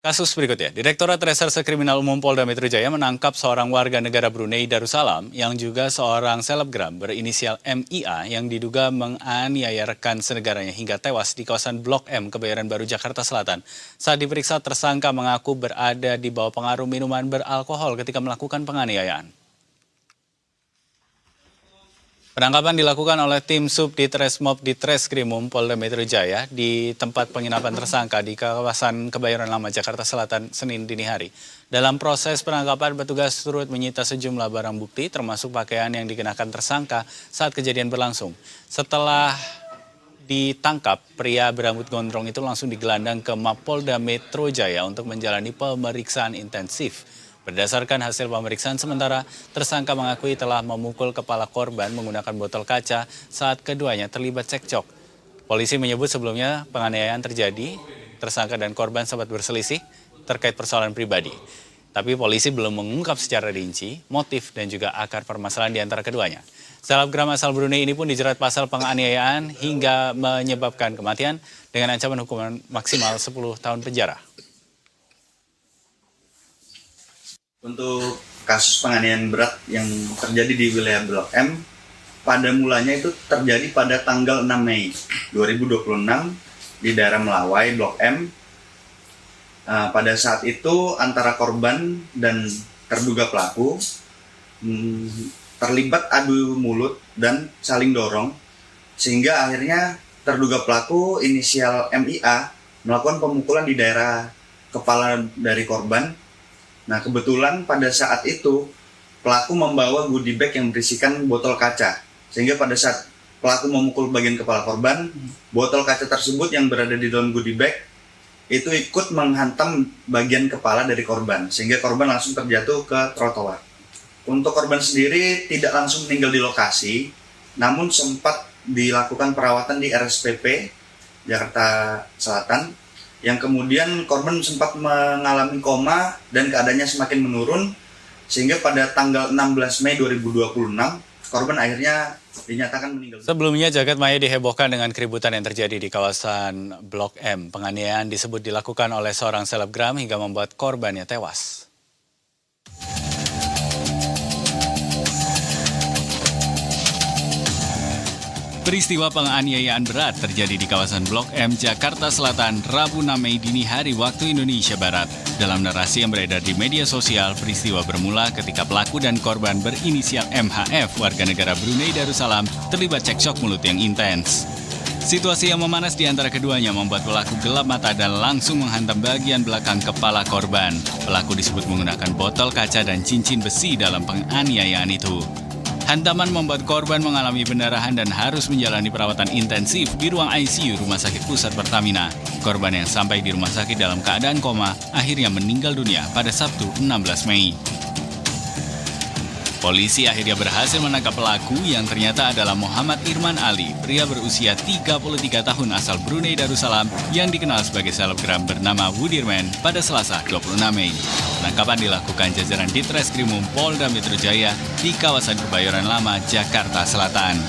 Kasus berikutnya, Direktorat Reserse Kriminal Umum Polda Metro Jaya menangkap seorang warga negara Brunei Darussalam yang juga seorang selebgram berinisial MIA yang diduga menganiaya rekan senegaranya hingga tewas di kawasan Blok M, Kebayoran Baru, Jakarta Selatan. Saat diperiksa, tersangka mengaku berada di bawah pengaruh minuman beralkohol ketika melakukan penganiayaan. Penangkapan dilakukan oleh tim Subditresmob Ditreskrimum Polda Metro Jaya di tempat penginapan tersangka di kawasan Kebayoran Lama, Jakarta Selatan, Senin dini hari. Dalam proses penangkapan, petugas turut menyita sejumlah barang bukti termasuk pakaian yang dikenakan tersangka saat kejadian berlangsung. Setelah ditangkap, pria berambut gondrong itu langsung digelandang ke Mapolda Metro Jaya untuk menjalani pemeriksaan intensif. Berdasarkan hasil pemeriksaan sementara, tersangka mengakui telah memukul kepala korban menggunakan botol kaca saat keduanya terlibat cekcok. Polisi menyebut sebelumnya penganiayaan terjadi, tersangka dan korban sempat berselisih terkait persoalan pribadi. Tapi polisi belum mengungkap secara rinci motif dan juga akar permasalahan di antara keduanya. Selebgram asal Brunei ini pun dijerat pasal penganiayaan hingga menyebabkan kematian dengan ancaman hukuman maksimal 10 tahun penjara. Untuk kasus penganiayaan berat yang terjadi di wilayah Blok M, pada mulanya itu terjadi pada tanggal 6 Mei 2026 di daerah Melawai, Blok M. Pada saat itu antara korban dan terduga pelaku terlibat adu mulut dan saling dorong, sehingga akhirnya terduga pelaku inisial MIA melakukan pemukulan di daerah kepala dari korban. Nah, kebetulan pada saat itu pelaku membawa goodie bag yang berisikan botol kaca. Sehingga pada saat pelaku memukul bagian kepala korban, botol kaca tersebut yang berada di dalam goodie bag itu ikut menghantam bagian kepala dari korban. Sehingga korban langsung terjatuh ke trotoar. Untuk korban sendiri tidak langsung meninggal di lokasi, namun sempat dilakukan perawatan di RSPP Jakarta Selatan, yang kemudian korban sempat mengalami koma dan keadaannya semakin menurun, sehingga pada tanggal 16 Mei 2026 korban akhirnya dinyatakan meninggal. Sebelumnya jagat maya dihebohkan dengan keributan yang terjadi di kawasan Blok M. Penganiayaan disebut dilakukan oleh seorang selebgram hingga membuat korbannya tewas. Peristiwa penganiayaan berat terjadi di kawasan Blok M, Jakarta Selatan, Rabu 6 Mei dini hari waktu Indonesia Barat. Dalam narasi yang beredar di media sosial, peristiwa bermula ketika pelaku dan korban berinisial MHF, warga negara Brunei Darussalam, terlibat cekcok mulut yang intens. Situasi yang memanas di antara keduanya membuat pelaku gelap mata dan langsung menghantam bagian belakang kepala korban. Pelaku disebut menggunakan botol kaca dan cincin besi dalam penganiayaan itu. Hantaman membuat korban mengalami pendarahan dan harus menjalani perawatan intensif di ruang ICU Rumah Sakit Pusat Pertamina. Korban yang sampai di rumah sakit dalam keadaan koma akhirnya meninggal dunia pada Sabtu 16 Mei. Polisi akhirnya berhasil menangkap pelaku yang ternyata adalah Muhammad Irman Ali, pria berusia 33 tahun asal Brunei Darussalam yang dikenal sebagai selebgram bernama Wudirman pada Selasa 26 Mei. Penangkapan dilakukan jajaran Ditreskrimum Polda Metro Jaya di kawasan Kebayoran Lama, Jakarta Selatan.